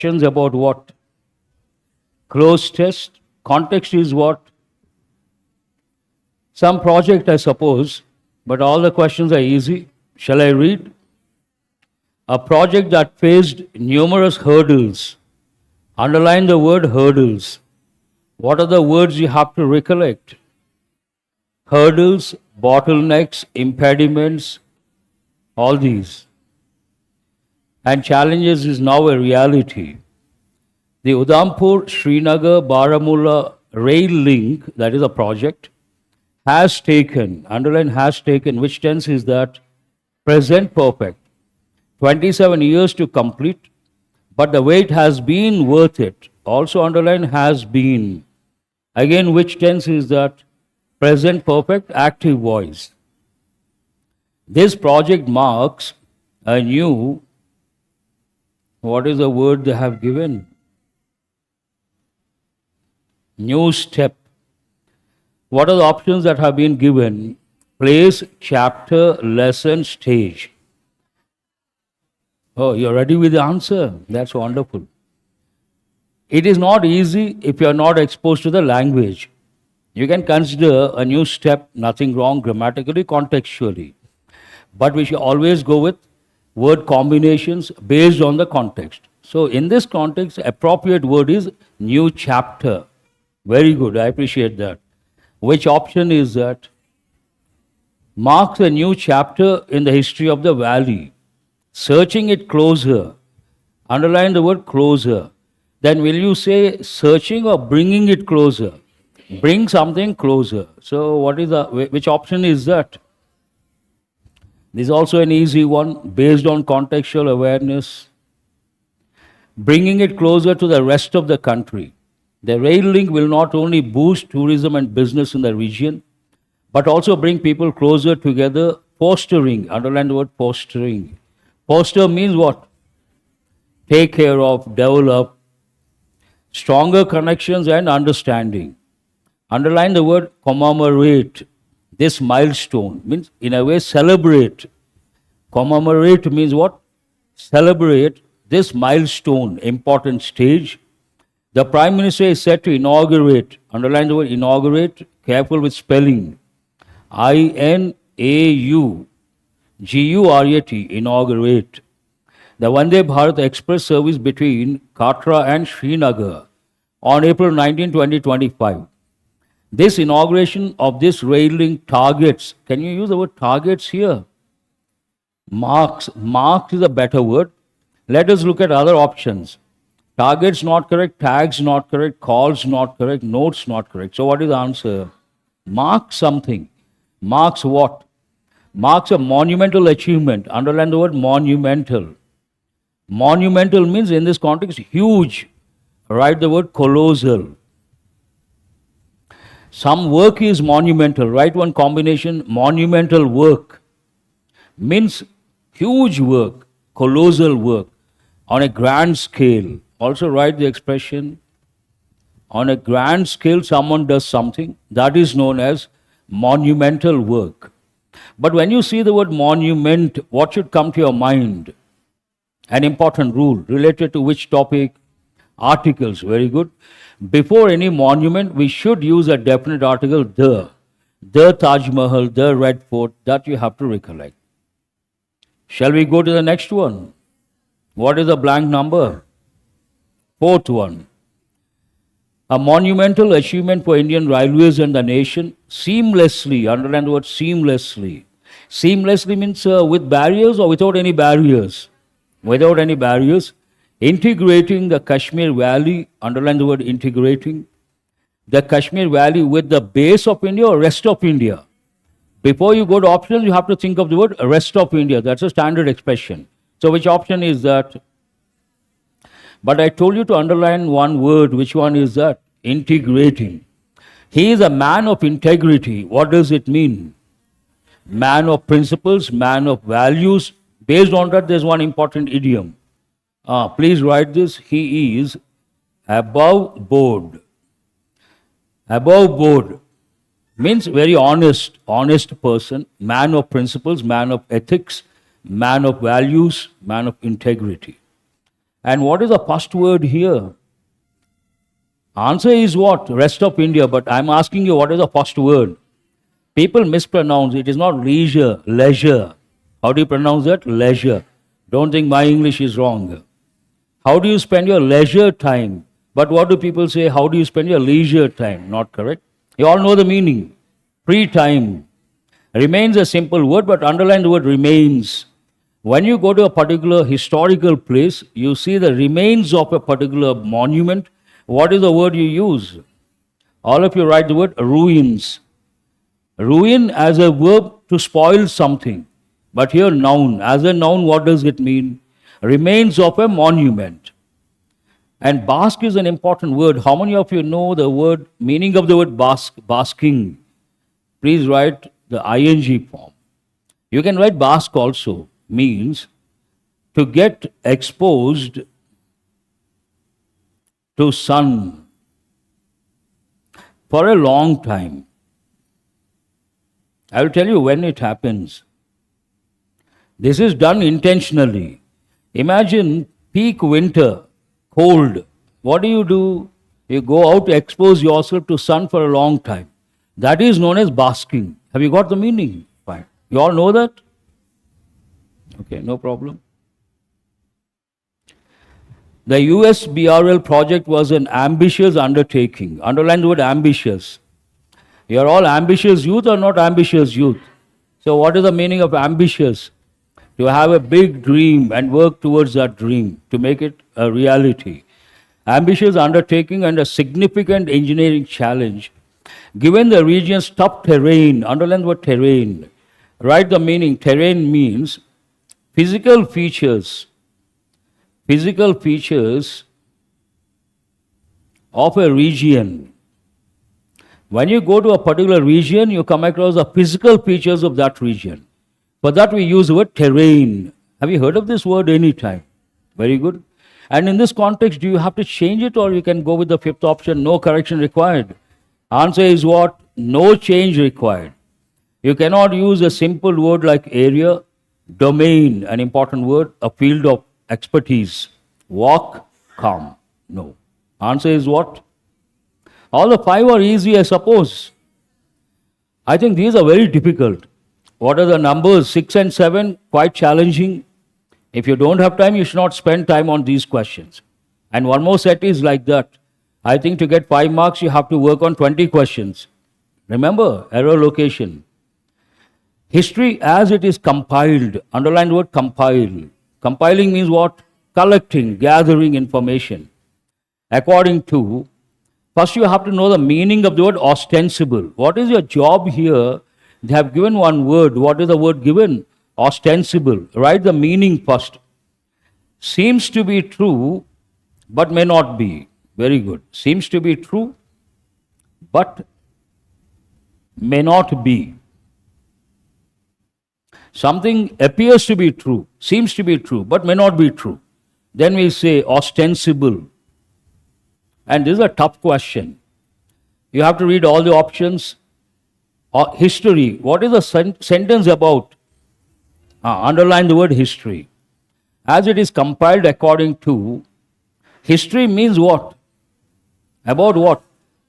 Questions about what? Closed test. Context is what? Some project, I suppose, but all the questions are easy. Shall I read? A project that faced numerous hurdles. Underline the word hurdles. What are the words you have to recollect? Hurdles, bottlenecks, impediments, all these. And challenges is now a reality. The Udhampur Srinagar Baramulla rail link, that is a project, has taken, underline has taken, which tense is that? Present perfect. 27 years to complete, but the wait has been worth it. Also underline has been. Again, which tense is that? Present perfect, active voice. This project marks a new, what is the word they have given? New step. What are the options that have been given? Place, chapter, lesson, stage. Oh, you're ready with the answer? That's wonderful. It is not easy if you're not exposed to the language. You can consider a new step, nothing wrong grammatically, contextually. But we should always go with word combinations based on the context. So in this context, appropriate word is new chapter. Very good, I appreciate that. Which option is that? Marks a new chapter in the history of the valley. Searching it closer. Underline the word closer. Then will you say searching or bringing it closer? Bring something closer. So what is which option is that? This is also an easy one based on contextual awareness. Bringing it closer to the rest of the country. The rail link will not only boost tourism and business in the region, but also bring people closer together, fostering, underline the word fostering. Foster means what? Take care of, develop, stronger connections and understanding. Underline the word commemorate. This milestone means, in a way, celebrate. Commemorate means what? Celebrate this milestone, important stage. The Prime Minister is set to inaugurate, underline the word inaugurate, careful with spelling. INAUGURAT, inaugurate. The Vande Bharat Express service between Katra and Srinagar on April 19, 2025. This inauguration of this rail link targets, can you use the word targets here? Marks is a better word. Let us look at other options. Targets not correct, tags not correct, calls not correct, notes not correct. So what is the answer? Mark something. Marks what? Marks a monumental achievement. Underline the word monumental. Monumental means in this context huge. Write the word colossal. Some work is monumental. Write one combination, monumental work. Means huge work, colossal work, on a grand scale. Also write the expression, on a grand scale someone does something, that is known as monumental work. But when you see the word monument, what should come to your mind? An important rule related to which topic? Articles, very good. Before any monument, we should use a definite article, the. The Taj Mahal, the Red Fort, that you have to recollect. Shall we go to the next one? What is the blank number? Fourth one. A monumental achievement for Indian Railways and the nation, seamlessly, underline the word seamlessly. Seamlessly means with barriers or without any barriers? Without any barriers. Integrating the Kashmir Valley, underline the word integrating, the Kashmir Valley with the base of India or rest of India. Before you go to options, you have to think of the word rest of India. That's a standard expression. So which option is that? But I told you to underline one word. Which one is that? Integrating. He is a man of integrity. What does it mean? Man of principles, man of values. Based on that, there's one important idiom. Please write this. He is above board. Above board means very honest person, man of principles, man of ethics, man of values, man of integrity. And what is the first word here? Answer is what? Rest of India. But I'm asking you, what is the first word? People mispronounce. It is not leisure, leisure. How do you pronounce that? Leisure. Don't think my English is wrong. How do you spend your leisure time? But what do people say? How do you spend your leisure time? Not correct. You all know the meaning. Free time. Remains a simple word, but underline the word remains. When you go to a particular historical place, you see the remains of a particular monument. What is the word you use? All of you write the word ruins. Ruin as a verb to spoil something. But here noun. As a noun, what does it mean? Remains of a monument. And bask is an important word. How many of you know the word, meaning of the word bask, basking? Please write the ing form. You can write bask also. Means to get exposed to sun for a long time. I will tell you when it happens. This is done intentionally. Imagine peak winter, cold. What do? You go out to expose yourself to sun for a long time. That is known as basking. Have you got the meaning? Fine. You all know that? Okay, no problem. The USBRL project was an ambitious undertaking. Underline the word ambitious. You are all ambitious youth or not ambitious youth? So what is the meaning of ambitious? To have a big dream and work towards that dream to make it a reality. Ambitious undertaking and a significant engineering challenge. Given the region's tough terrain, underline the word terrain. Write the meaning. Terrain means physical features of a region. When you go to a particular region, you come across the physical features of that region. For that we use the word terrain. Have you heard of this word any time? Very good. And in this context, do you have to change it or you can go with the fifth option, no correction required? Answer is what? No change required. You cannot use a simple word like area, domain, an important word, a field of expertise. Walk, come. No. Answer is what? All the five are easy, I suppose. I think these are very difficult. What are the numbers? 6 and 7, quite challenging. If you don't have time, you should not spend time on these questions. And one more set is like that. I think to get 5 marks, you have to work on 20 questions. Remember, error location. History as it is compiled. Underline the word compile. Compiling means what? Collecting, gathering information. According to, first you have to know the meaning of the word ostensible. What is your job here? They have given one word. What is the word given? Ostensible. Write the meaning first. Seems to be true, but may not be. Very good. Seems to be true, but may not be. Something appears to be true, seems to be true, but may not be true. Then we say ostensible. And this is a tough question. You have to read all the options. History. What is the sentence about? Underline the word history. As it is compiled according to, history means what? About what?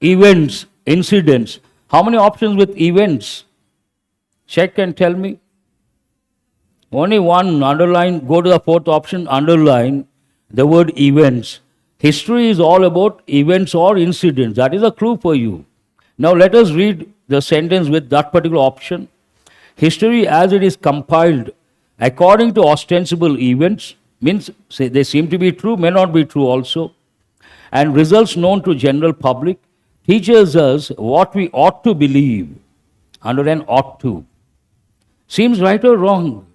Events, incidents. How many options with events? Check and tell me. Only one. Underline. Go to the fourth option. Underline the word events. History is all about events or incidents. That is a clue for you. Now let us read the sentence with that particular option. History as it is compiled according to ostensible events means say they seem to be true, may not be true also. And results known to general public teaches us what we ought to believe. Underline ought to. Seems right or wrong?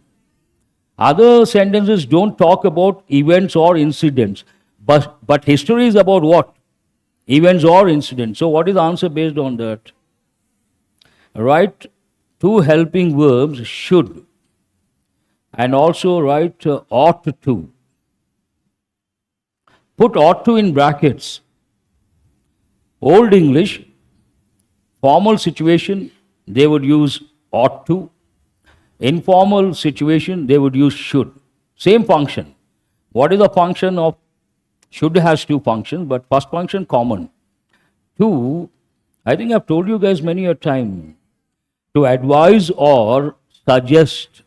Other sentences don't talk about events or incidents. But history is about what? Events or incidents. So what is the answer based on that? Write 2 helping verbs, should. And also write ought to. Put ought to in brackets. Old English, formal situation, they would use ought to. Informal situation, they would use should. Same function. What is the function of Should has two functions, but first function common. Two, I think I've told you guys many a time, to advise or suggest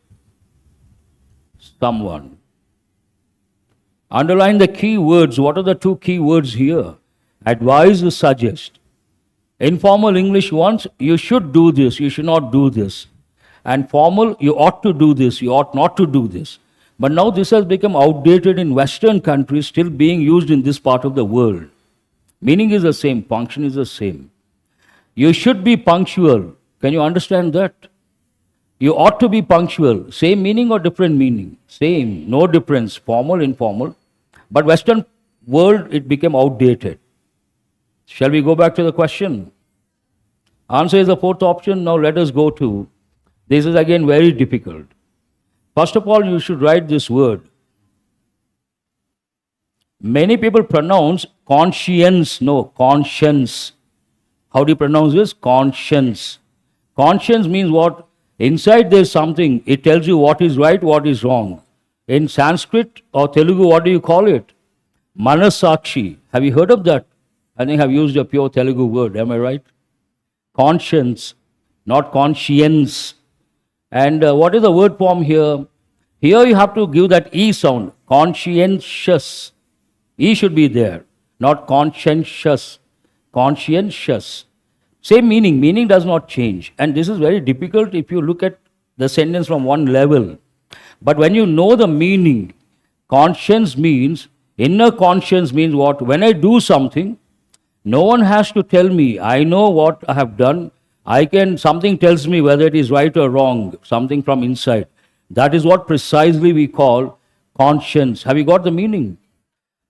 someone. Underline the key words. What are the two key words here? Advise or suggest. Informal English ones, you should do this, you should not do this. And formal, you ought to do this, you ought not to do this. But now this has become outdated in Western countries, still being used in this part of the world. Meaning is the same, function is the same. You should be punctual. Can you understand that? You ought to be punctual. Same meaning or different meaning? Same, no difference, formal, informal. But Western world, it became outdated. Shall we go back to the question? Answer is the fourth option. Now let us go to, this is again very difficult. First of all, you should write this word. Many people pronounce conscience. No, conscience. How do you pronounce this? Conscience. Conscience means what? Inside there is something. It tells you what is right, what is wrong. In Sanskrit or Telugu, what do you call it? Manasakshi. Have you heard of that? I think I've used a pure Telugu word. Am I right? Conscience, not conscience. And what is the word form here? Here you have to give that E sound. Conscientious. E should be there, not conscientious. Conscientious. Same meaning. Meaning does not change. And this is very difficult if you look at the sentence from one level. But when you know the meaning, conscience means, inner conscience means what? When I do something, no one has to tell me. I know what I have done. Something tells me whether it is right or wrong, something from inside. That is what precisely we call conscience. Have you got the meaning?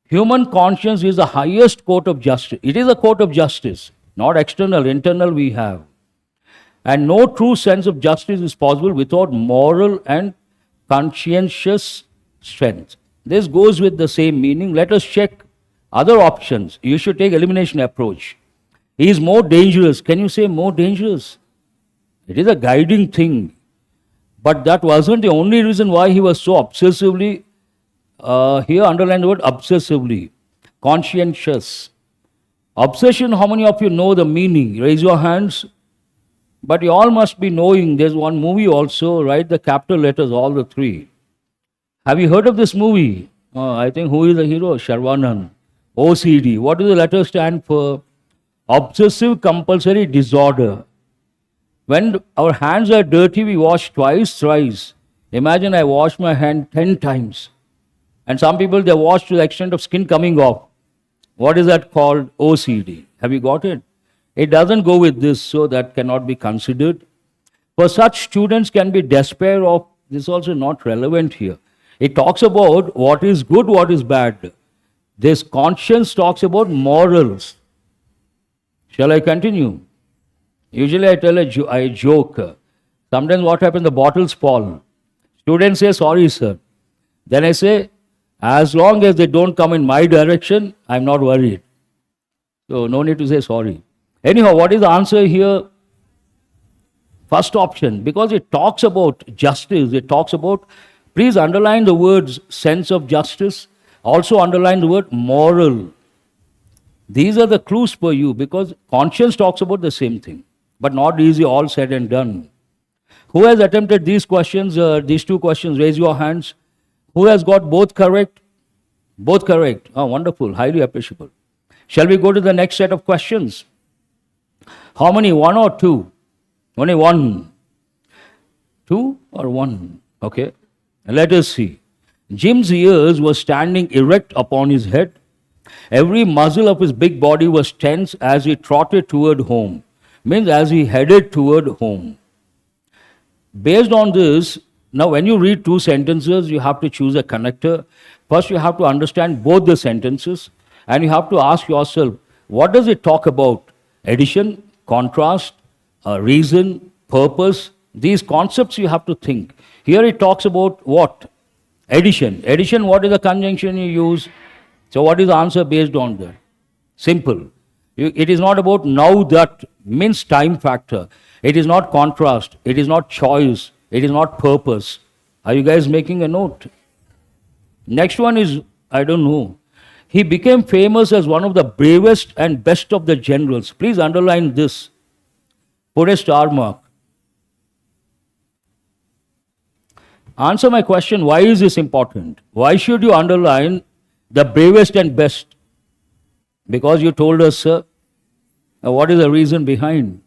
Human conscience is the highest court of justice. It is a court of justice, not external, internal we have. And no true sense of justice is possible without moral and conscientious strength. This goes with the same meaning. Let us check other options. You should take elimination approach. He is more dangerous. Can you say more dangerous? It is a guiding thing. But that wasn't the only reason why he was so obsessively, here underline the word obsessively, conscientious. Obsession, how many of you know the meaning? Raise your hands. But you all must be knowing, there's one movie also, write the capital letters, all the three. Have you heard of this movie? I think who is the hero? Sharvanan. OCD. What do the letters stand for? Obsessive compulsory disorder. When our hands are dirty, we wash twice, thrice. Imagine I wash my hand 10 times. And some people, they wash to the extent of skin coming off. What is that called? OCD. Have you got it? It doesn't go with this, so that cannot be considered. For such students can be despair of, this is also not relevant here. It talks about what is good, what is bad. This conscience talks about morals. Shall I continue? Usually I tell a joke. Sometimes what happens, the bottles fall. Students say, sorry sir. Then I say, as long as they don't come in my direction, I'm not worried. So no need to say sorry. Anyhow, what is the answer here? First option, because it talks about justice, it talks about, please underline the words sense of justice, also underline the word moral. These are the clues for you, because conscience talks about the same thing, but not easy, all said and done. Who has attempted these questions, these two questions? Raise your hands. Who has got both correct? Both correct. Oh, wonderful, highly appreciable. Shall we go to the next set of questions? How many, one or two? Only one. Two or one? Okay. Let us see. Jim's ears were standing erect upon his head. Every muscle of his big body was tense as he trotted toward home. Means as he headed toward home. Based on this, now when you read two sentences, you have to choose a connector. First, you have to understand both the sentences, and you have to ask yourself, what does it talk about? Addition, contrast, reason, purpose. These concepts you have to think. Here it talks about what? Addition. Addition, what is the conjunction you use? So what is the answer based on that? Simple. It is not about now that, means time factor. It is not contrast. It is not choice. It is not purpose. Are you guys making a note? Next one is, I don't know. He became famous as one of the bravest and best of the generals. Please underline this. Put a star mark. Answer my question, why is this important? Why should you underline the bravest and best? Because you told us, sir. What is the reason behind?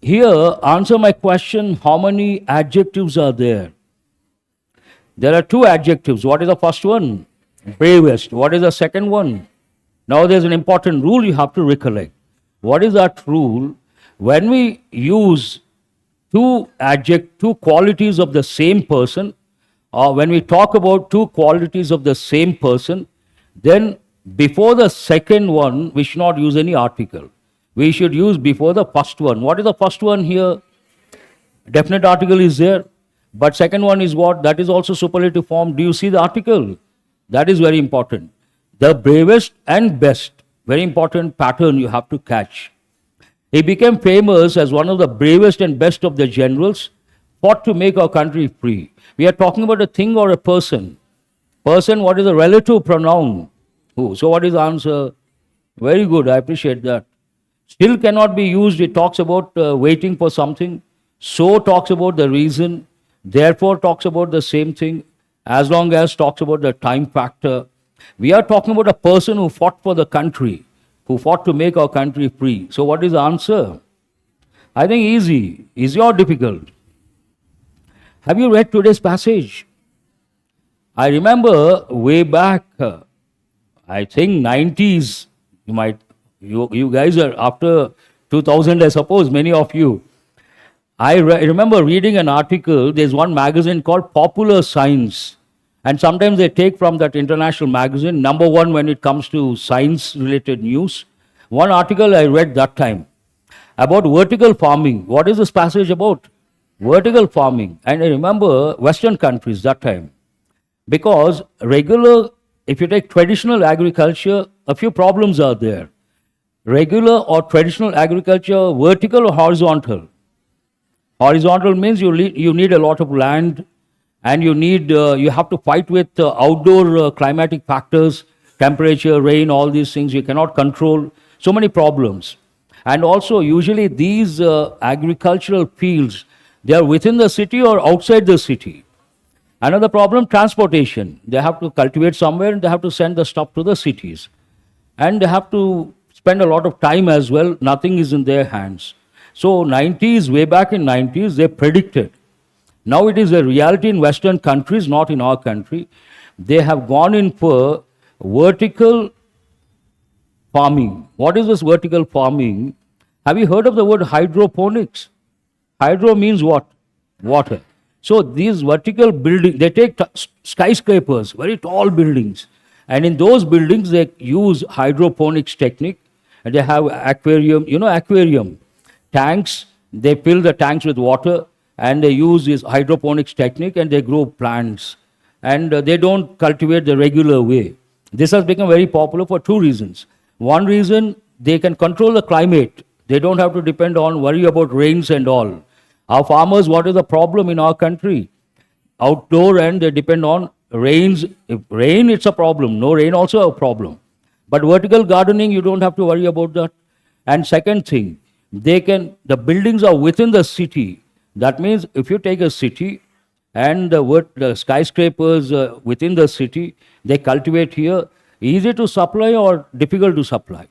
Here, answer my question, how many adjectives are there? There are 2 adjectives. What is the first one? Bravest. What is the second one? Now there's an important rule you have to recollect. What is that rule? When we use two qualities of the same person, or when we talk about 2 qualities of the same person, then before the second one, we should not use any article. We should use before the first one. What is the first one here? Definite article is there. But second one is what? That is also superlative form. Do you see the article? That is very important. The bravest and best. Very important pattern you have to catch. He became famous as one of the bravest and best of the generals, fought to make our country free. We are talking about a thing or a person. Person, what is the relative pronoun? Who? So what is the answer? Very good, I appreciate that. Still cannot be used. It talks about waiting for something. So talks about the reason. Therefore talks about the same thing. As long as talks about the time factor. We are talking about a person who fought for the country, who fought to make our country free. So what is the answer? I think easy. Easy or difficult? Have you read today's passage? I remember way back, I think 90s, you guys are after 2000, I suppose, many of you. I remember reading an article. There's one magazine called Popular Science. And sometimes they take from that international magazine, number 1 when it comes to science-related news. One article I read that time about vertical farming. What is this passage about? Vertical farming. And I remember Western countries that time. Because if you take traditional agriculture, a few problems are there. Regular or traditional agriculture, vertical or horizontal? Horizontal means you need a lot of land, and you have to fight with outdoor climatic factors, temperature, rain, all these things you cannot control. So many problems. And also usually these agricultural fields, they are within the city or outside the city. Another problem, transportation. They have to cultivate somewhere and they have to send the stuff to the cities. And they have to spend a lot of time as well. Nothing is in their hands. So 90s, way back in 90s, they predicted. Now it is a reality in Western countries, not in our country. They have gone in for vertical farming. What is this vertical farming? Have you heard of the word hydroponics? Hydro means what? Water. So these vertical buildings, they take skyscrapers, very tall buildings. And in those buildings, they use hydroponics technique. And they have aquarium, aquarium. Tanks, they fill the tanks with water. And they use this hydroponics technique and they grow plants. And they don't cultivate the regular way. This has become very popular for 2 reasons. One reason, they can control the climate. They don't have to worry about rains and all. Our farmers, what is the problem in our country? Outdoor, and they depend on rains. If rain, it's a problem. No rain, also a problem. But vertical gardening, you don't have to worry about that. And second thing, the buildings are within the city. That means if you take a city and the skyscrapers within the city, they cultivate here, easy to supply or difficult to supply.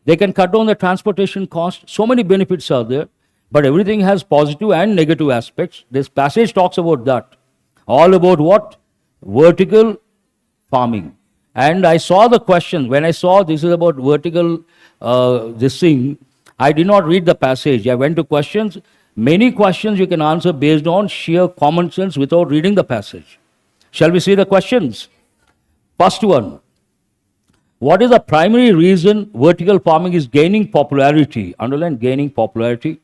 They can cut down the transportation cost. So many benefits are there, but everything has positive and negative aspects. This passage talks about that. All about what? Vertical farming. And I saw the question. When I saw this is about vertical this thing, I did not read the passage. I went to questions. Many questions you can answer based on sheer common sense without reading the passage. Shall we see the questions? First one. What is the primary reason vertical farming is gaining popularity? Underline gaining popularity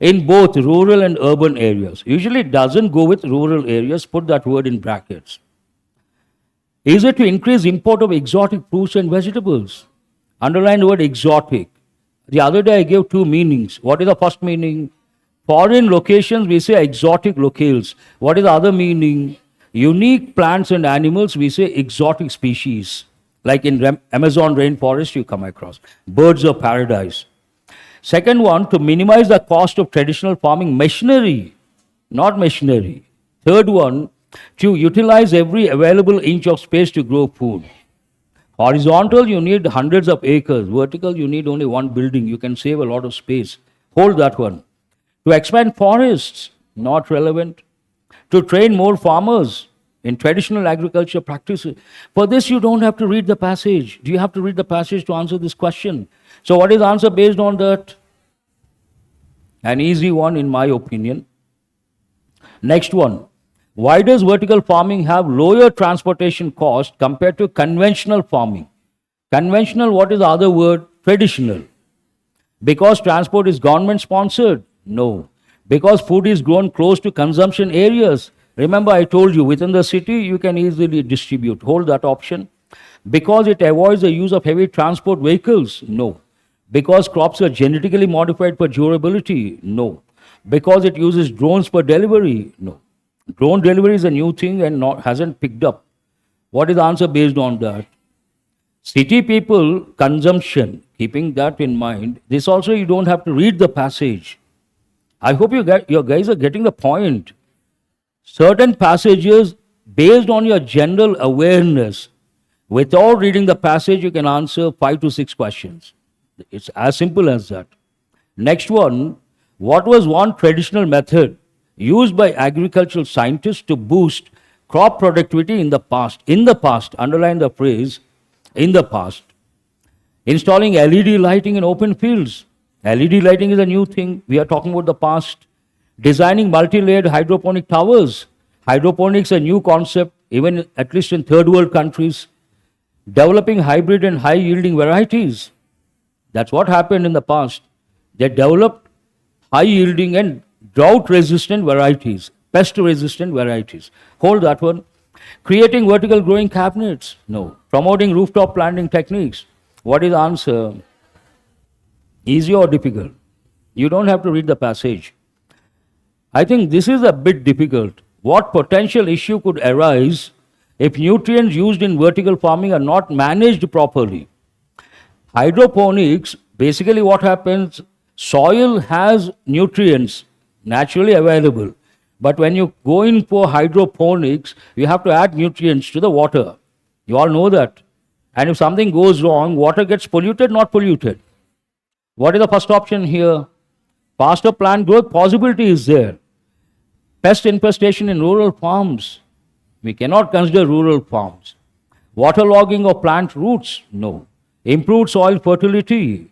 in both rural and urban areas. Usually it doesn't go with rural areas. Put that word in brackets. Is it to increase import of exotic fruits and vegetables? Underline the word exotic. The other day I gave 2 meanings. What is the first meaning? Foreign locations, we say exotic locales. What is the other meaning? Unique plants and animals, we say exotic species. Like in Amazon rainforest, you come across birds of paradise. Second one, to minimize the cost of traditional farming machinery, not machinery. Third one, to utilize every available inch of space to grow food. Horizontal, you need hundreds of acres. Vertical, you need only one building. You can save a lot of space. Hold that one. To expand forests, not relevant. To train more farmers in traditional agriculture practices. For this, you don't have to read the passage. Do you have to read the passage to answer this question? So what is the answer based on that? An easy one, in my opinion. Next one. Why does vertical farming have lower transportation cost compared to conventional farming? Conventional, what is the other word? Traditional. Because transport is government sponsored? No. Because food is grown close to consumption areas? Remember, I told you, within the city, you can easily distribute. Hold that option. Because it avoids the use of heavy transport vehicles? No. Because crops are genetically modified for durability? No. Because it uses drones for delivery? No. Drone delivery is a new thing and hasn't picked up. What is the answer based on that? City people, consumption, keeping that in mind. This also, you don't have to read the passage. I hope you guys are getting the point. Certain passages, based on your general awareness, without reading the passage, you can answer 5 to 6 questions. It's as simple as that. Next one, what was one traditional method used by agricultural scientists to boost crop productivity in the past? In the past, underline the phrase, in the past. Installing LED lighting in open fields. LED lighting is a new thing. We are talking about the past. Designing multi-layered hydroponic towers. Hydroponics is a new concept, even at least in third world countries. Developing hybrid and high-yielding varieties. That's what happened in the past. They developed high-yielding and drought-resistant varieties, pest-resistant varieties. Hold that one. Creating vertical growing cabinets. No. Promoting rooftop planting techniques. What is the answer? Easy or difficult? You don't have to read the passage. I think this is a bit difficult. What potential issue could arise if nutrients used in vertical farming are not managed properly? Hydroponics, basically what happens, soil has nutrients naturally available. But when you go in for hydroponics, you have to add nutrients to the water. You all know that. And if something goes wrong, water gets polluted, not polluted. What is the first option here? Faster plant growth possibility is there. Pest infestation in rural farms. We cannot consider rural farms. Waterlogging of plant roots? No. Improved soil fertility.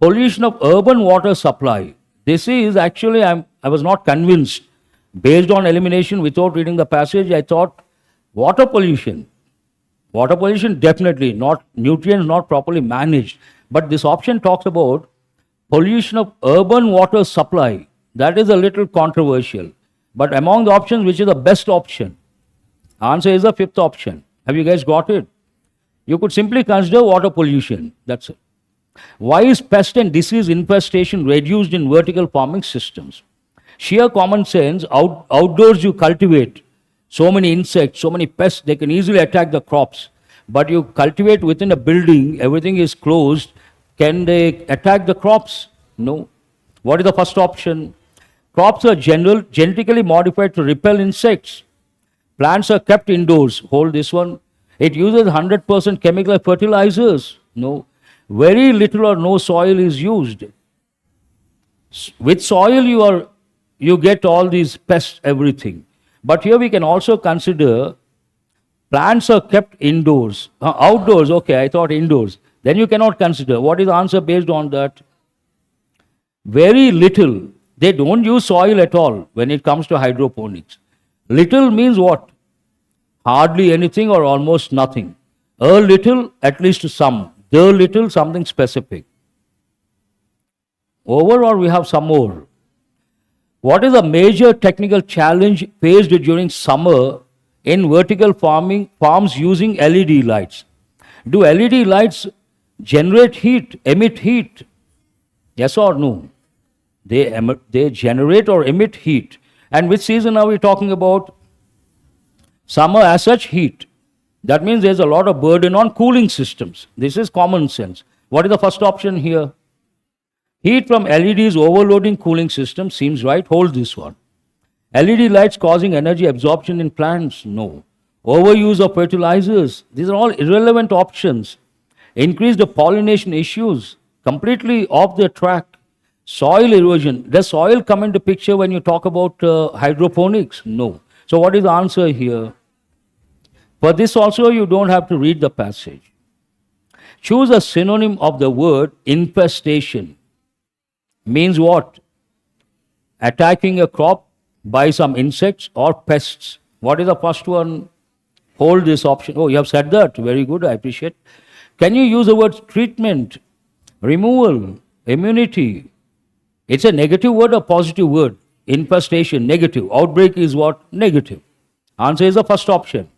Pollution of urban water supply. This is actually, I was not convinced. Based on elimination without reading the passage, I thought water pollution. Water pollution definitely, not nutrients not properly managed. But this option talks about pollution of urban water supply. That is a little controversial. But among the options, which is the best option? Answer is the fifth option. Have you guys got it? You could simply consider water pollution. That's it. Why is pest and disease infestation reduced in vertical farming systems? Sheer common sense, outdoors you cultivate so many insects, so many pests, they can easily attack the crops. But you cultivate within a building, everything is closed. Can they attack the crops? No. What is the first option? Crops are genetically modified to repel insects. Plants are kept indoors. Hold this one. It uses 100% chemical fertilizers. No. Very little or no soil is used. With soil, you get all these pests, everything. But here we can also consider plants are kept indoors. Outdoors, okay, I thought indoors. Then you cannot consider. What is the answer based on that? Very little. They don't use soil at all when it comes to hydroponics. Little means what? Hardly anything or almost nothing. A little, at least some. The little, something specific. Over or we have some more? What is a major technical challenge faced during summer in vertical farms using LED lights? Do LED lights generate heat, emit heat? Yes or no? They generate or emit heat. And which season are we talking about? Summer as such, heat. That means there's a lot of burden on cooling systems. This is common sense. What is the first option here? Heat from LEDs overloading cooling system seems right. Hold this one. LED lights causing energy absorption in plants? No. Overuse of fertilizers? These are all irrelevant options. Increase the pollination issues? Completely off the track. Soil erosion? Does soil come into picture when you talk about hydroponics? No. So what is the answer here? For this also you don't have to read the passage. Choose a synonym of the word infestation. Means what? Attacking a crop by some insects or pests. What is the first one? Hold this option. Oh, you have said that. Very good. I appreciate. Can you use the word treatment, removal, immunity? It's a negative word or positive word? Infestation, negative. Outbreak is what? Negative. Answer is the first option.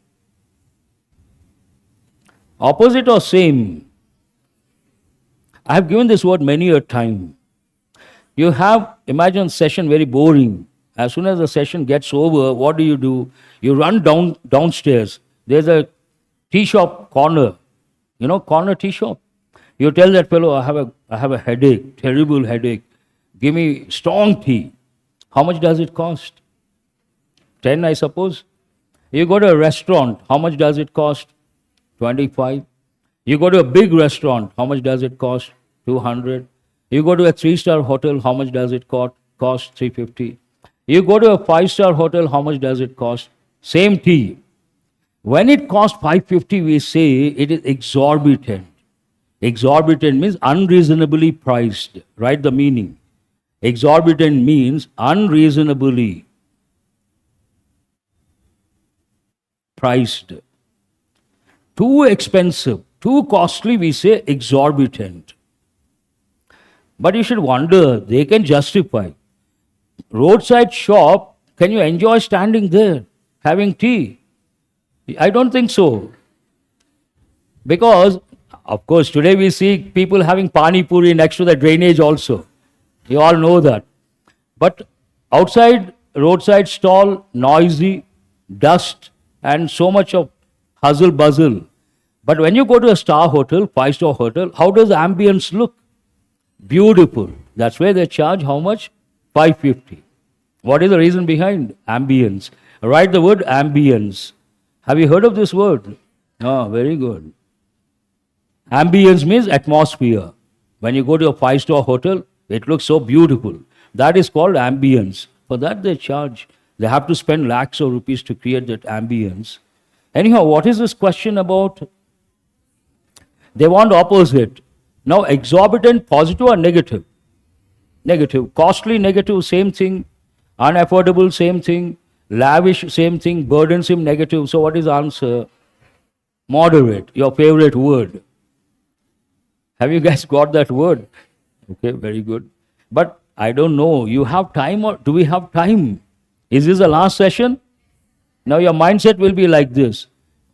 Opposite or same? I have given this word many a time. You have, imagine session very boring. As soon as the session gets over, what do? You run downstairs. There's a tea shop corner. You know, corner tea shop. You tell that fellow, I have a headache, terrible headache. Give me strong tea. How much does it cost? 10, I suppose. You go to a restaurant, how much does it cost? 25. You go to a big restaurant, how much does it cost? 200. You go to a 3-star hotel, how much does it cost? 350. You go to a 5-star hotel, how much does it cost? Same tea. When it costs 550, we say it is exorbitant. Exorbitant means unreasonably priced. Write the meaning. Exorbitant means unreasonably priced. Too expensive, too costly, we say exorbitant. But you should wonder, they can justify. Roadside shop, can you enjoy standing there, having tea? I don't think so. Because, of course, today we see people having pani puri next to the drainage also. You all know that. But outside, roadside stall, noisy, dust, and so much of hustle bustle. But when you go to a star hotel, 5-star hotel, how does the ambience look? Beautiful. That's where they charge how much? 550. What is the reason behind? Ambience. Write the word ambience. Have you heard of this word? Oh, very good. Ambience means atmosphere. When you go to a 5-star hotel, it looks so beautiful. That is called ambience. For that they charge. They have to spend lakhs of rupees to create that ambience. Anyhow, what is this question about? They want opposite. Now, exorbitant, positive or negative? Negative. Costly, negative, same thing. Unaffordable, same thing. Lavish, same thing. Burdensome, negative. So what is the answer? Moderate, your favorite word. Have you guys got that word? Okay, very good. But I don't know, you have time or do we have time? Is this the last session? Now your mindset will be like this.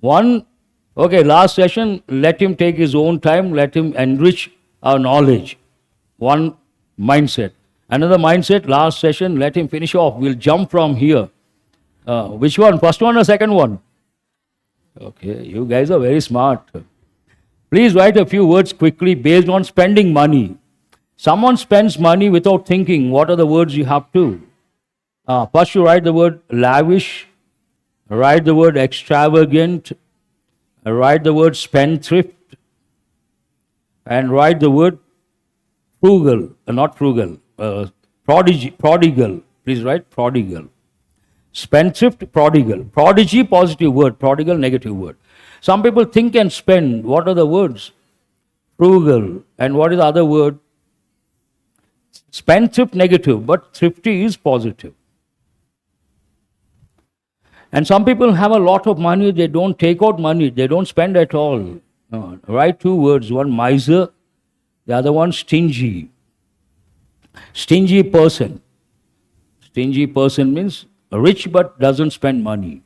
Last session, let him take his own time, let him enrich our knowledge. One mindset. Another mindset, last session, let him finish off. We'll jump from here. Which one? First one or second one? Okay, you guys are very smart. Please write a few words quickly based on spending money. Someone spends money without thinking. What are the words you have to? First you write the word lavish, write the word extravagant, write the word spendthrift, and write the word frugal, prodigal. Please write prodigal. Spendthrift, prodigal. Prodigy, positive word. Prodigal, negative word. Some people think and spend. What are the words? Frugal. And what is the other word? Spendthrift, negative, but thrifty is positive. And some people have a lot of money, they don't take out money, they don't spend at all. No. Write two words, one miser, the other one stingy. Stingy person. Stingy person means rich but doesn't spend money.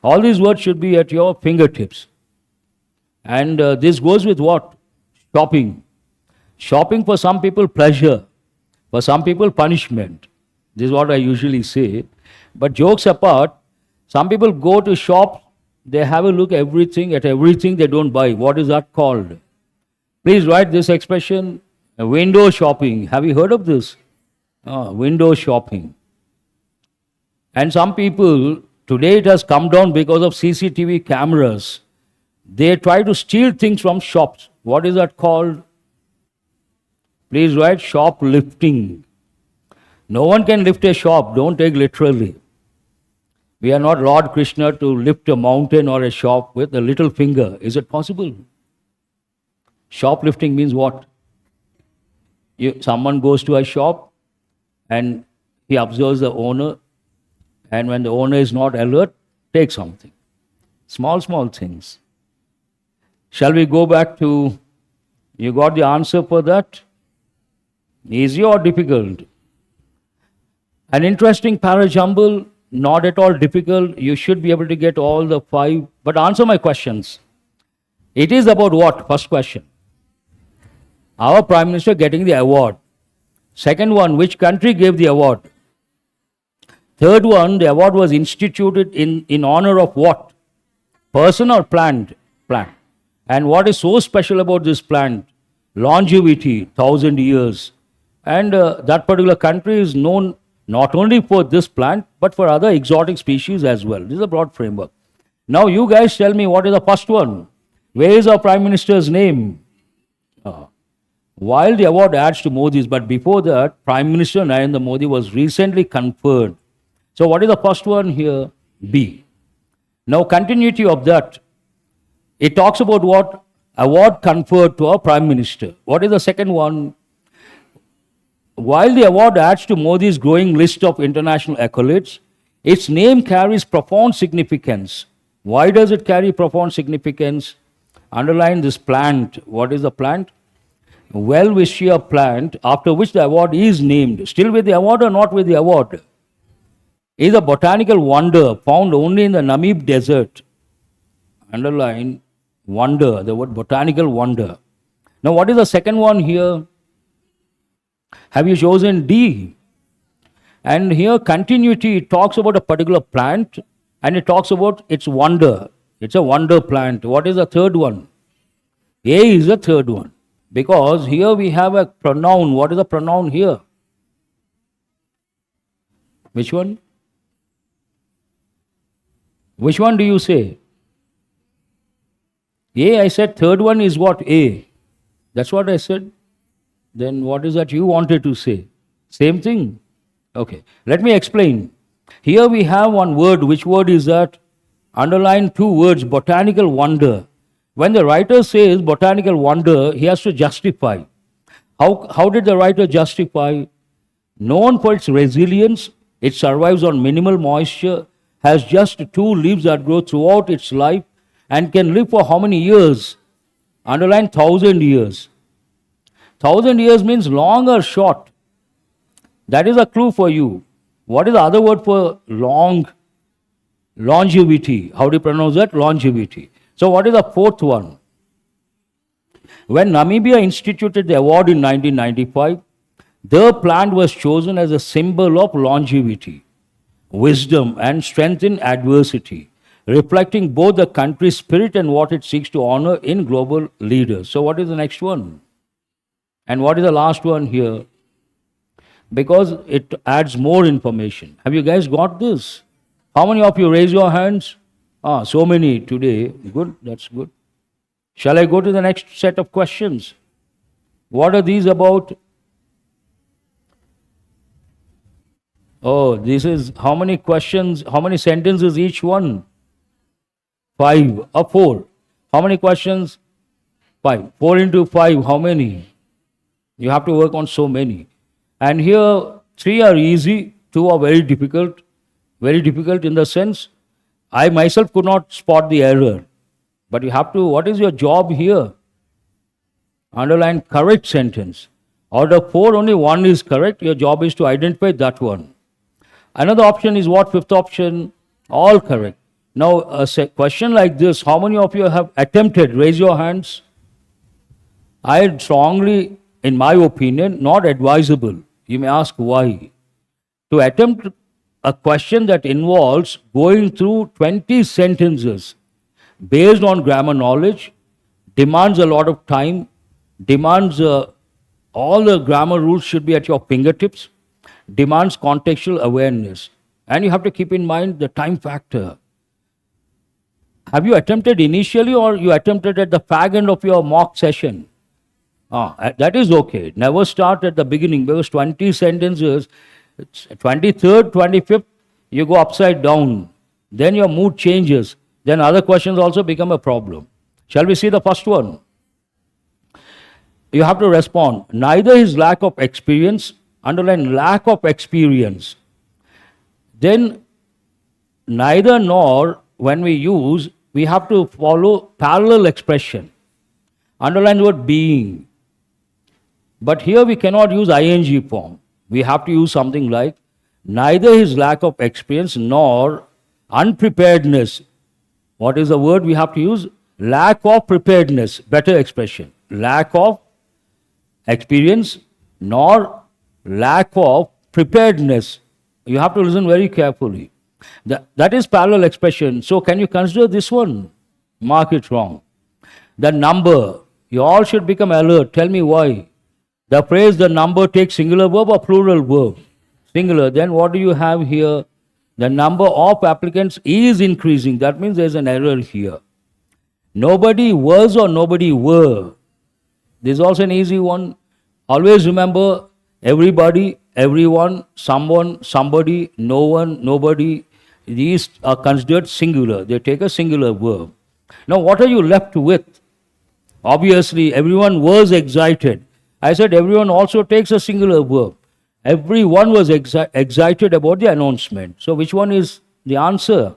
All these words should be at your fingertips. And this goes with what? Shopping. Shopping for some people, pleasure. For some people, punishment. This is what I usually say. But jokes apart, Some people go to shops, they have a look everything at everything, they don't buy. What is that called? Please write this expression, window shopping. Have you heard of this? Window shopping. And some people, today it has come down because of CCTV cameras. They try to steal things from shops. What is that called? Please write shoplifting. No one can lift a shop, don't take literally. We are not Lord Krishna to lift a mountain or a shop with a little finger. Is it possible? Shoplifting means what? Someone goes to a shop and he observes the owner, and when the owner is not alert, take something. Small things. Shall we go back to, you got the answer for that? Easy or difficult? An interesting parajumble, not at all difficult. You should be able to get all the 5, but answer my questions. It is about what? First question. Our Prime Minister getting the award. Second one, which country gave the award? Third one, the award was instituted in honor of what? Person or plant? Plant. And what is so special about this plant? Longevity, 1,000 years. And that particular country is known not only for this plant, but for other exotic species as well. This is a broad framework. Now you guys tell me what is the first one. Where is our Prime Minister's name? While the award adds to Modi's, but before that, Prime Minister Narendra Modi was recently conferred. So what is the first one here? B. Now continuity of that. It talks about what? Award conferred to our Prime Minister. What is the second one? While the award adds to Modi's growing list of international accolades, its name carries profound significance. Why does it carry profound significance? Underline this plant. What is the plant? Welwitschia plant, after which the award is named. Still with the award or not with the award? Is a botanical wonder found only in the Namib desert. Underline wonder, the word botanical wonder. Now what is the second one here? Have you chosen D? And here continuity, it talks about a particular plant and it talks about its wonder. It's a wonder plant. What is the third one? A is the third one. Because here we have a pronoun. What is the pronoun here? Which one? Which one do you say? A, I said third one is what? A. That's what I said. Then what is that you wanted to say? Same thing? Okay. Let me explain. Here we have one word. Which word is that? Underline 2 words. Botanical wonder. When the writer says botanical wonder, he has to justify. How did the writer justify? Known for its resilience, it survives on minimal moisture, has just 2 leaves that grow throughout its life, and can live for how many years? Underline 1,000 years. 1,000 years means long or short. That is a clue for you. What is the other word for long? Longevity. How do you pronounce that? Longevity. So what is the fourth one? When Namibia instituted the award in 1995, the plant was chosen as a symbol of longevity, wisdom, and strength in adversity, reflecting both the country's spirit and what it seeks to honor in global leaders. So what is the next one? And what is the last one here? Because it adds more information. Have you guys got this? How many of you raise your hands? So many today. Good, that's good. Shall I go to the next set of questions? What are these about? Oh, this is how many questions, how many sentences each one? 5 or 4. How many questions? 5. 4 into 5, how many? You have to work on so many. And here 3 are easy, 2 are very difficult. Very difficult in the sense, I myself could not spot the error. But you have to, what is your job here? Underline correct sentence. Out of 4, only 1 is correct. Your job is to identify that one. Another option is what? 5th option? All correct. Now, a question like this, how many of you have attempted? Raise your hands. I strongly, in my opinion, not advisable. You may ask why. To attempt a question that involves going through 20 sentences based on grammar knowledge, demands a lot of time, demands all the grammar rules should be at your fingertips, demands contextual awareness. And you have to keep in mind the time factor. Have you attempted initially or you attempted at the fag end of your mock session? That is okay. Never start at the beginning because 20 sentences, 23rd, 25th, you go upside down. Then your mood changes. Then other questions also become a problem. Shall we see the first one? You have to respond. Neither his lack of experience, underline lack of experience. Then neither nor, when we use, we have to follow parallel expression. Underline the word being. But here we cannot use ing form. We have to use something like neither his lack of experience nor unpreparedness. What is the word we have to use? Lack of preparedness. Better expression. Lack of experience nor lack of preparedness. You have to listen very carefully. That is parallel expression. So can you consider this one? Mark it wrong. The number. You all should become alert. Tell me why. The phrase the number takes singular verb or plural verb? Singular. Then what do you have here? The number of applicants is increasing. That means there is an error here. Nobody was or nobody were. This is also an easy one. Always remember everybody, everyone, someone, somebody, no one, nobody. These are considered singular. They take a singular verb. Now what are you left with? Obviously everyone was excited. I said everyone also takes a singular verb. Everyone was excited about the announcement. So which one is the answer?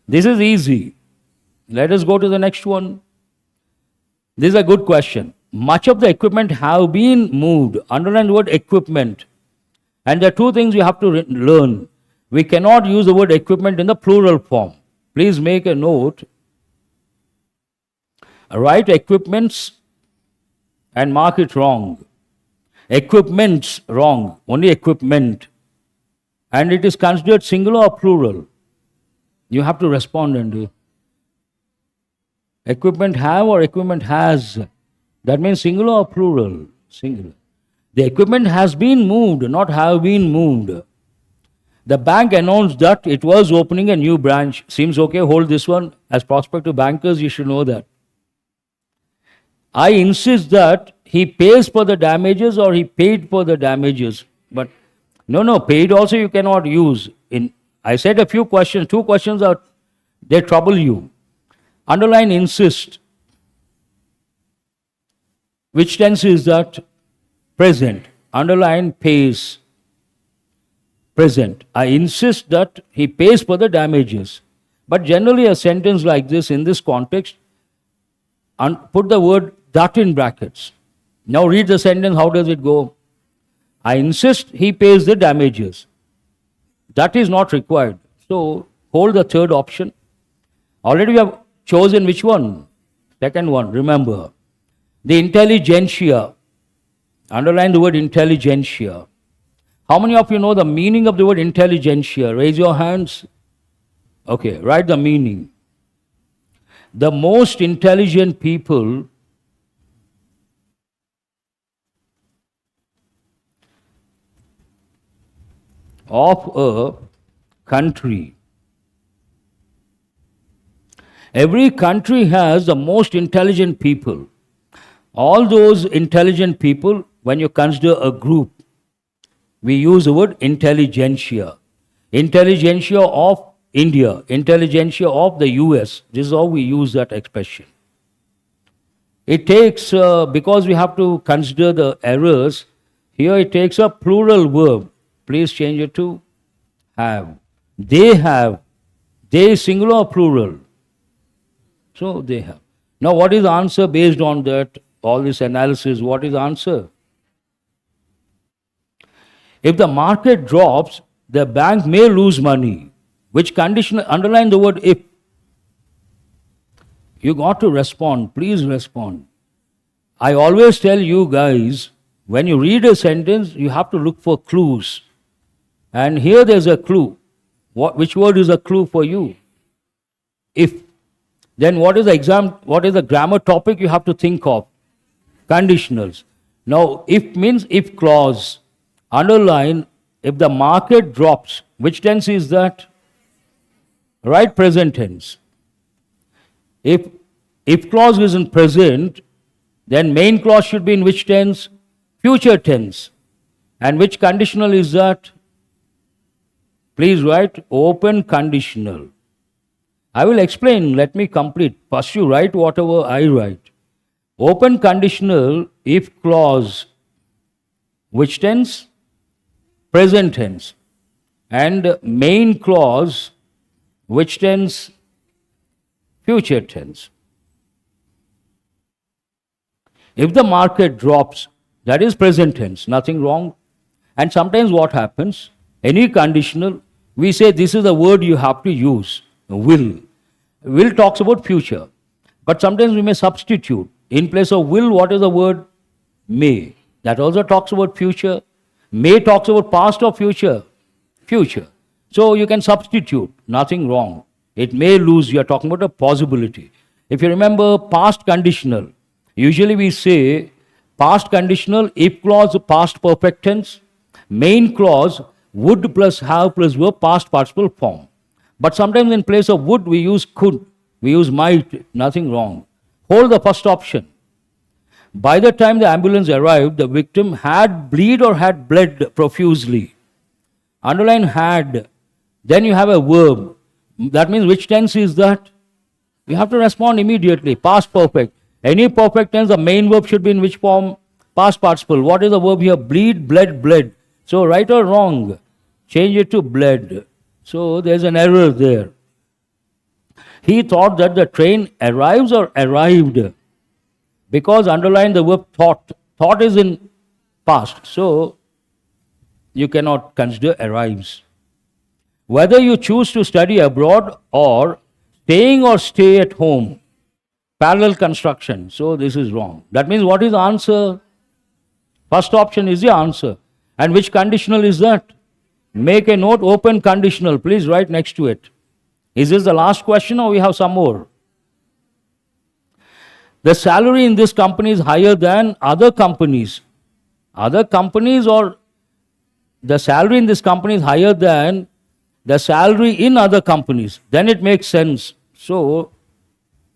This is easy. Let us go to the next one. This is a good question. Much of the equipment have been moved. Underline the word equipment. And there are two things you have to learn. We cannot use the word equipment in the plural form. Please make a note. Write equipments and mark it wrong. Equipments wrong. Only equipment. And it is considered singular or plural. You have to respond and equipment have or equipment has. That means singular or plural? Singular. The equipment has been moved, not have been moved. The bank announced that it was opening a new branch. Seems okay, hold this one. As prospective bankers, you should know that. I insist that he pays for the damages or he paid for the damages. But no, paid also you cannot use. I said a few questions, two questions they trouble you. Underline insist. Which tense is that? Present. Underline pays. Present. I insist that he pays for the damages. But generally a sentence like this in this context, put the word that in brackets. Now read the sentence, how does it go? I insist he pays the damages. That is not required. So hold the third option. Already we have chosen which one? Second one, remember. The intelligentsia. Underline the word intelligentsia. How many of you know the meaning of the word intelligentsia? Raise your hands. Okay, write the meaning. The most intelligent people of a country. Every country has the most intelligent people. All those intelligent people, when you consider a group, we use the word intelligentsia. Intelligentsia of India, intelligentsia of the US. This is how we use that expression. It takes, because we have to consider the errors, here it takes a plural verb. Please change it to have. They have. They singular or plural? So they have. Now what is the answer based on that? All this analysis, what is the answer? If the market drops, the bank may lose money. Which condition? Underline the word if. You got to respond. Please respond. I always tell you guys, when you read a sentence, you have to look for clues. And here there's a clue. Which word is a clue for you? If. Then what is the grammar topic you have to think of? Conditionals. Now, if means if clause. Underline, if the market drops, which tense is that? Right, present tense. If clause is in present, then main clause should be in which tense? Future tense. And which conditional is that? Please write open conditional. I will explain, let me complete. First you write whatever I write. Open conditional, if clause, which tense? Present tense. And main clause, which tense? Future tense. If the market drops, that is present tense, nothing wrong. And sometimes what happens? Any conditional, we say this is the word you have to use, will. Will talks about future. But sometimes we may substitute. In place of will, what is the word? May. That also talks about future. May talks about past or future? Future. So you can substitute, nothing wrong. It may lose, you are talking about a possibility. If you remember past conditional, usually we say past conditional, if clause, past perfect tense, main clause, would plus have plus verb, past participle form. But sometimes in place of would, we use could, we use might, nothing wrong. Hold the first option. By the time the ambulance arrived, the victim had bleed or had bled profusely. Underline had. Then you have a verb. That means which tense is that? You have to respond immediately. Past perfect. Any perfect tense, the main verb should be in which form? Past participle. What is the verb here? Bleed, bled, bled. So right or wrong? Change it to bled. So there's an error there. He thought that the train arrives or arrived. Because underline the verb thought. Thought is in past. So you cannot consider arrives. Whether you choose to study abroad or stay at home. Parallel construction. So this is wrong. That means what is the answer? First option is the answer. And which conditional is that? Make a note, open conditional. Please write next to it. Is this the last question or we have some more? The salary in this company is higher than other companies. Other companies, or the salary in this company is higher than the salary in other companies. Then it makes sense. So,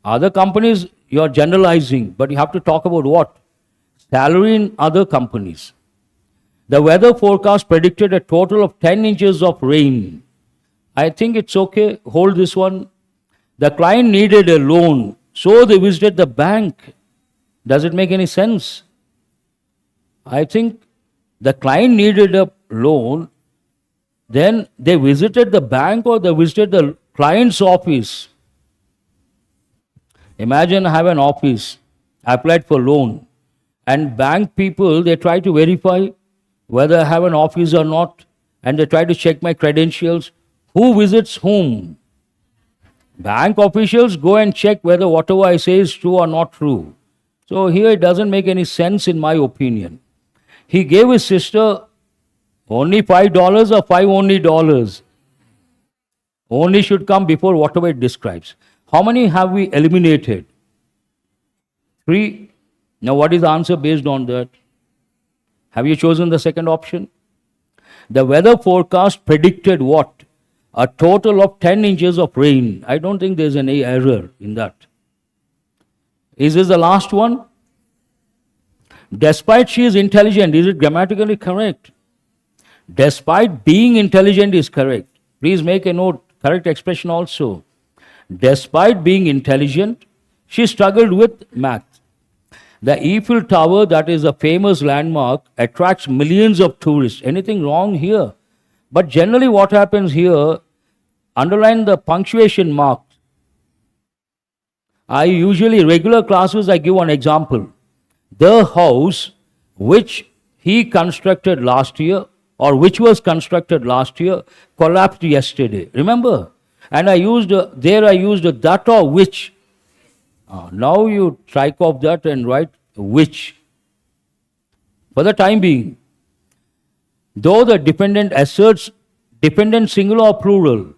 other companies, you are generalizing, but you have to talk about what? Salary in other companies. The weather forecast predicted a total of 10 inches of rain. I think it's okay. Hold this one. The client needed a loan, so they visited the bank. Does it make any sense? I think the client needed a loan, then they visited the bank or they visited the client's office. Imagine I have an office, I applied for loan, and bank people, they try to verify whether I have an office or not, and they try to check my credentials. Who visits whom? Bank officials go and check whether whatever I say is true or not true. So here it doesn't make any sense in my opinion. He gave his sister only $5 or $5 only dollars. Only should come before whatever it describes. How many have we eliminated? 3. Now what is the answer based on that? Have you chosen the second option? The weather forecast predicted what? A total of 10 inches of rain. I don't think there's any error in that. Is this the last one? Despite she is intelligent, is it grammatically correct? Despite being intelligent is correct. Please make a note, correct expression also. Despite being intelligent, she struggled with math. The Eiffel Tower, that is a famous landmark, attracts millions of tourists. Anything wrong here? But generally what happens here, underline the punctuation mark. I usually, regular classes, I give one example. The house which he constructed last year, or which was constructed last year, collapsed yesterday. Remember? And I used that or which. Now you strike off that and write which. For the time being, though the defendant asserts Dependent singular or plural?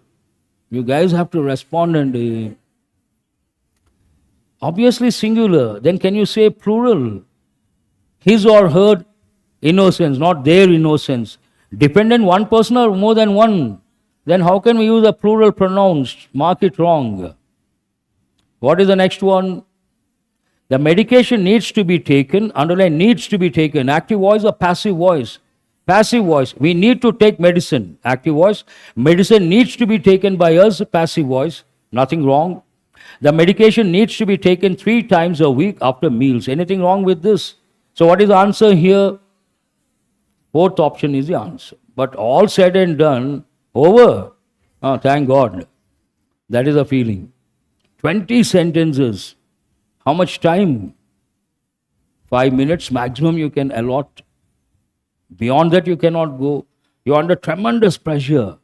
You guys have to respond and obviously singular. Then can you say plural? His or her innocence, not their innocence. Dependent one person or more than one? Then how can we use a plural pronouns? Mark it wrong. What is the next one? The medication needs to be taken, underline needs to be taken. Active voice or passive voice? Passive voice. We need to take medicine. Active voice. Medicine needs to be taken by us. Passive voice. Nothing wrong. The medication needs to be taken 3 times a week after meals. Anything wrong with this? So what is the answer here? Fourth option is the answer. But all said and done, over. Oh, thank God. That is a feeling. 20 sentences. How much time? 5 minutes maximum you can allot. Beyond that you cannot go. You are under tremendous pressure.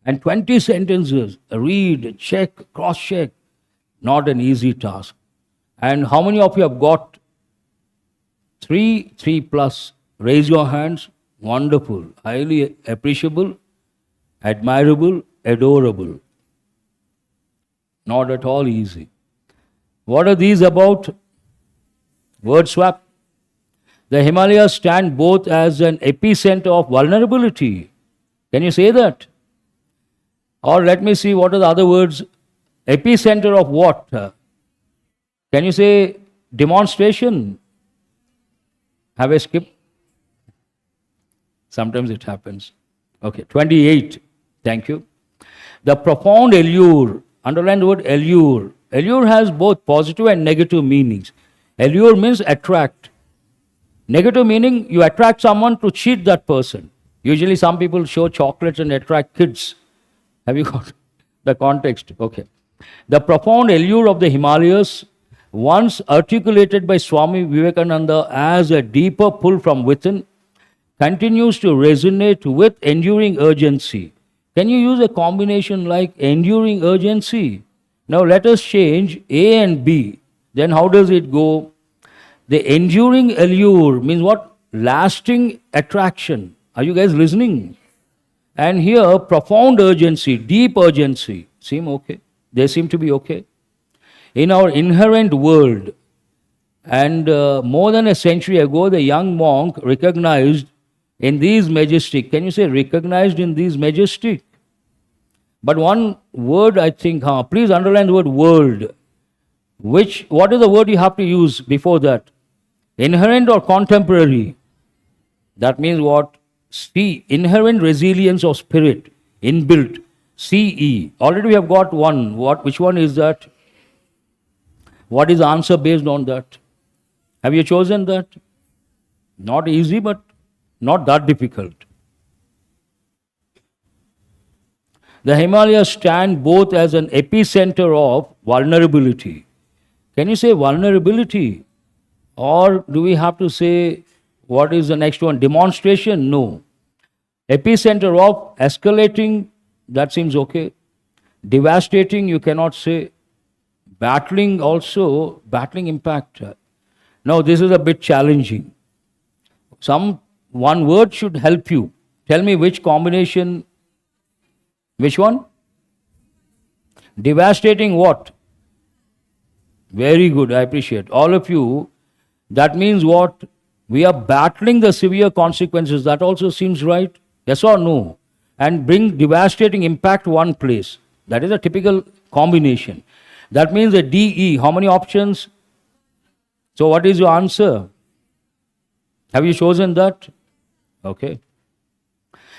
And 20 sentences, read, check, cross-check. Not an easy task. And how many of you have got 3 plus? Raise your hands. Wonderful. Highly appreciable, admirable, adorable. Not at all easy. What are these about? Word swap. The Himalayas stand both as an epicenter of vulnerability. Can you say that? Or let me see what are the other words. Epicenter of what? Can you say demonstration? Have I skipped? Sometimes it happens. Okay, 28. Thank you. The profound allure. Underline the word allure. Allure has both positive and negative meanings. Allure means attract. Negative meaning, you attract someone to cheat that person. Usually some people show chocolates and attract kids. Have you got the context? Okay. The profound allure of the Himalayas, once articulated by Swami Vivekananda as a deeper pull from within, continues to resonate with enduring urgency. Can you use a combination like enduring urgency? Now let us change A and B. Then how does it go? The enduring allure means what? Lasting attraction. Are you guys listening? And here, profound urgency, deep urgency. Seem okay? They seem to be okay. In our inherent world, and more than a century ago, the young monk recognized in these majestic, can you say recognized in these majestic? But one word I think, please underline the word world. What is the word you have to use before that? Inherent or contemporary? That means what? C, inherent resilience of spirit, inbuilt. CE. Already we have got one. Which one is that? What is the answer based on that? Have you chosen that? Not easy, but not that difficult. The Himalayas stand both as an epicenter of vulnerability. Can you say vulnerability? Or do we have to say, what is the next one? Demonstration? No. Epicenter of escalating, that seems okay. Devastating, you cannot say. Battling also, battling impact. Now this is a bit challenging. One word should help you. Tell me which combination. Which one? Devastating what? Very good, I appreciate. All of you, that means what? We are battling the severe consequences. That also seems right. Yes or no? And bring devastating impact one place. That is a typical combination. That means a DE. How many options? So what is your answer? Have you chosen that? Okay.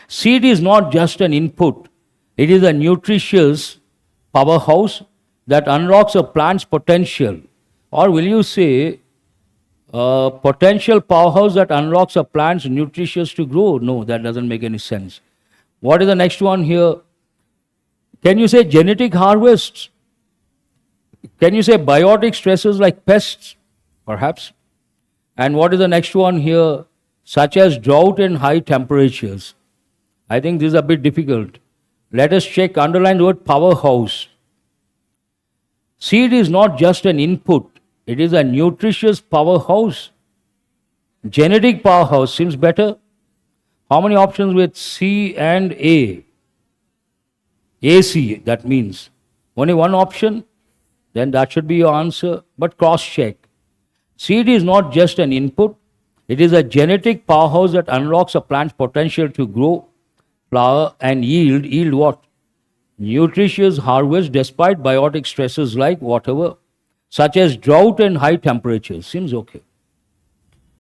Seed is not just an input. It is a nutritious powerhouse that unlocks a plant's potential. Or will you say potential powerhouse that unlocks a plant's nutritious to grow? No, that doesn't make any sense. What is the next one here? Can you say genetic harvests? Can you say biotic stresses like pests? Perhaps. And what is the next one here? Such as drought and high temperatures. I think this is a bit difficult. Let us check, underline the word powerhouse. Seed is not just an input. It is a nutritious powerhouse. Genetic powerhouse seems better. How many options with C and A? AC, that means. Only one option, then that should be your answer, but cross check. Seed is not just an input, it is a genetic powerhouse that unlocks a plant's potential to grow, flower, and yield. Yield what? Nutritious harvest despite biotic stresses like whatever, such as drought and high temperatures. Seems okay.